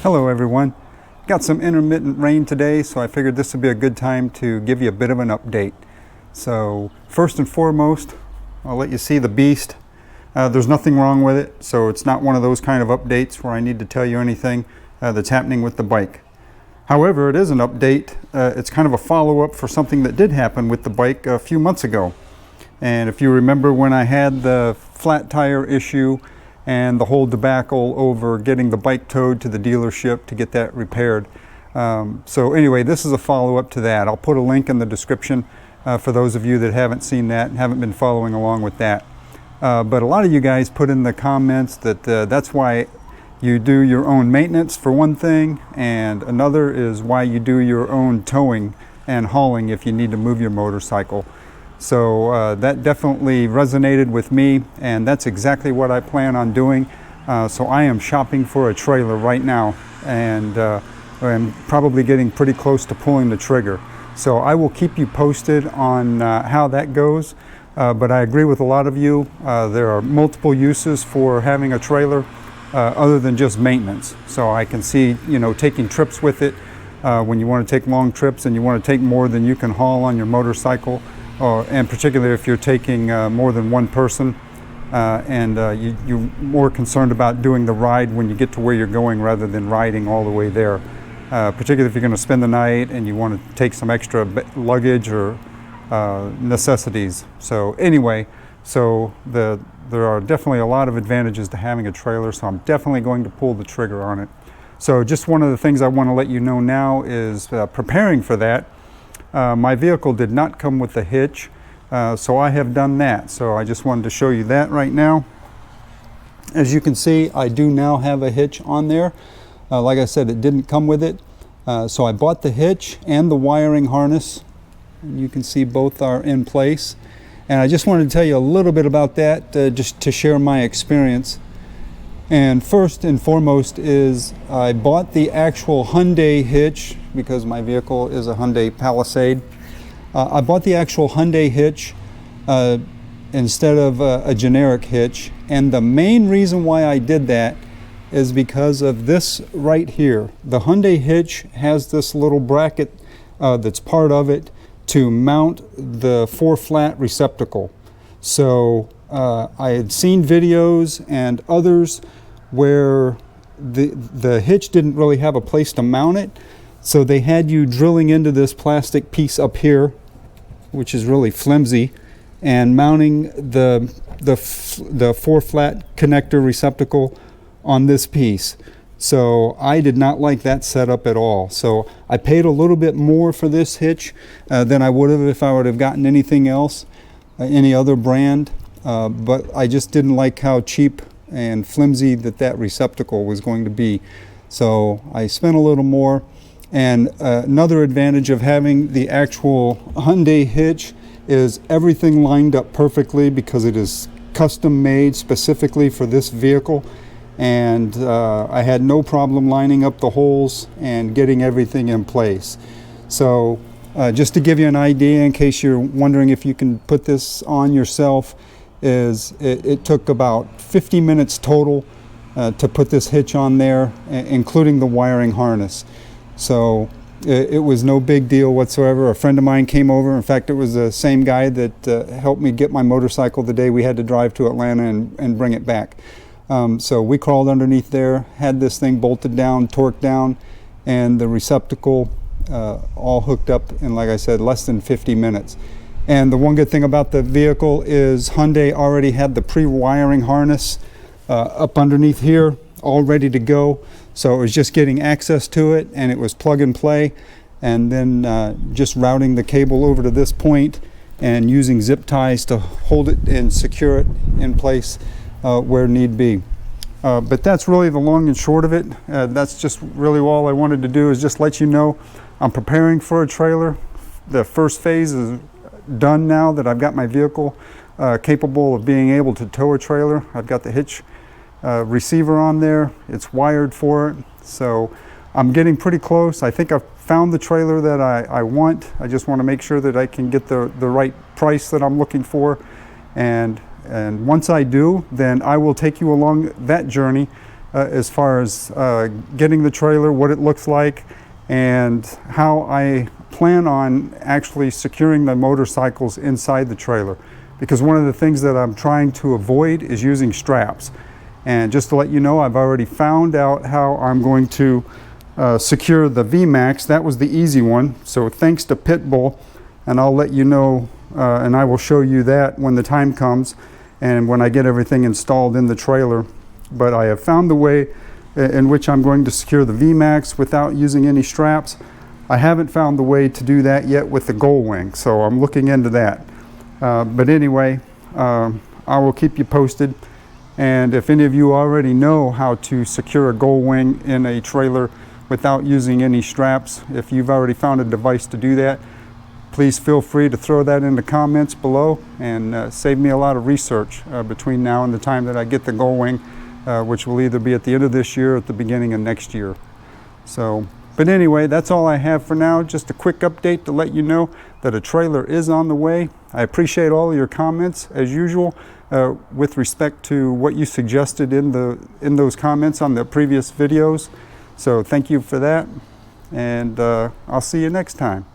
Hello everyone. Got some intermittent rain today, so I figured this would be a good time to give you a bit of an update. So first and foremost, I'll let you see the beast. There's nothing wrong with it, so it's not one of those kind of updates where I need to tell you anything that's happening with the bike. However, it is an update. It's kind of a follow-up for something that did happen with the bike a few months ago. And if you remember when I had the flat tire issue and the whole debacle over getting the bike towed to the dealership to get that repaired. So anyway, this is a follow-up to that. I'll put a link in the description for those of you that haven't seen that and haven't been following along with that. But a lot of you guys put in the comments that that's why you do your own maintenance for one thing, and another is why you do your own towing and hauling if you need to move your motorcycle. So that definitely resonated with me, and that's exactly what I plan on doing. So I am shopping for a trailer right now, and I'm probably getting pretty close to pulling the trigger. So I will keep you posted on how that goes. But I agree with a lot of you. There are multiple uses for having a trailer other than just maintenance. So I can see, taking trips with it when you want to take long trips and you want to take more than you can haul on your motorcycle. And particularly if you're taking more than one person and you're more concerned about doing the ride when you get to where you're going rather than riding all the way there. Particularly if you're going to spend the night and you want to take some extra luggage or necessities. So anyway, there are definitely a lot of advantages to having a trailer, so I'm definitely going to pull the trigger on it. So just one of the things I want to let you know now is preparing for that. My vehicle did not come with the hitch, so I have done that. So I just wanted to show you that right now. As you can see, I do now have a hitch on there. Like I said, it didn't come with it. So I bought the hitch and the wiring harness. You can see both are in place. And I just wanted to tell you a little bit about that, just to share my experience. And first and foremost is I bought the actual Hyundai hitch because my vehicle is a Hyundai Palisade. I bought the actual Hyundai hitch instead of a generic hitch. And the main reason why I did that is because of this right here. The Hyundai hitch has this little bracket that's part of it to mount the 4-flat receptacle. So I had seen videos and others where the hitch didn't really have a place to mount it, so they had you drilling into this plastic piece up here, which is really flimsy, and mounting the 4-flat connector receptacle on this piece. So I did not like that setup at all. So I paid a little bit more for this hitch than I would have if I would have gotten anything else, any other brand, but I just didn't like how cheap and flimsy that receptacle was going to be. So I spent a little more. And another advantage of having the actual Hyundai hitch is everything lined up perfectly because it is custom made specifically for this vehicle. And I had no problem lining up the holes and getting everything in place. So just to give you an idea, in case you're wondering if you can put this on yourself, it took about 50 minutes total to put this hitch on there, including the wiring harness. So it was no big deal whatsoever. A friend of mine came over. In fact, it was the same guy that helped me get my motorcycle the day we had to drive to Atlanta and bring it back. So we crawled underneath there, had this thing bolted down, torqued down, and the receptacle all hooked up in, like I said, less than 50 minutes. And the one good thing about the vehicle is Hyundai already had the pre-wiring harness up underneath here, all ready to go. So it was just getting access to it, and it was plug and play, and then just routing the cable over to this point and using zip ties to hold it and secure it in place where need be. But that's really the long and short of it. That's just really all I wanted to do, is just let you know I'm preparing for a trailer. The first phase is done now that I've got my vehicle capable of being able to tow a trailer. I've got the hitch receiver on there. It's wired for it. So I'm getting pretty close. I think I've found the trailer that I want. I just want to make sure that I can get the right price that I'm looking for. And once I do, then I will take you along that journey as far as getting the trailer, what it looks like, and how I plan on actually securing the motorcycles inside the trailer. Because one of the things that I'm trying to avoid is using straps. And just to let you know, I've already found out how I'm going to secure the VMAX. That was the easy one. So thanks to Pitbull, and I'll let you know, and I will show you that when the time comes and when I get everything installed in the trailer. But I have found the way in which I'm going to secure the VMAX without using any straps. I haven't found the way to do that yet with the Gull Wing, so I'm looking into that. But anyway, I will keep you posted. And if any of you already know how to secure a Gull Wing in a trailer without using any straps, if you've already found a device to do that, please feel free to throw that in the comments below and save me a lot of research between now and the time that I get the Gull Wing, which will either be at the end of this year or at the beginning of next year. So, but anyway, that's all I have for now. Just a quick update to let you know that a trailer is on the way. I appreciate all of your comments as usual with respect to what you suggested in those comments on the previous videos. So thank you for that, and I'll see you next time.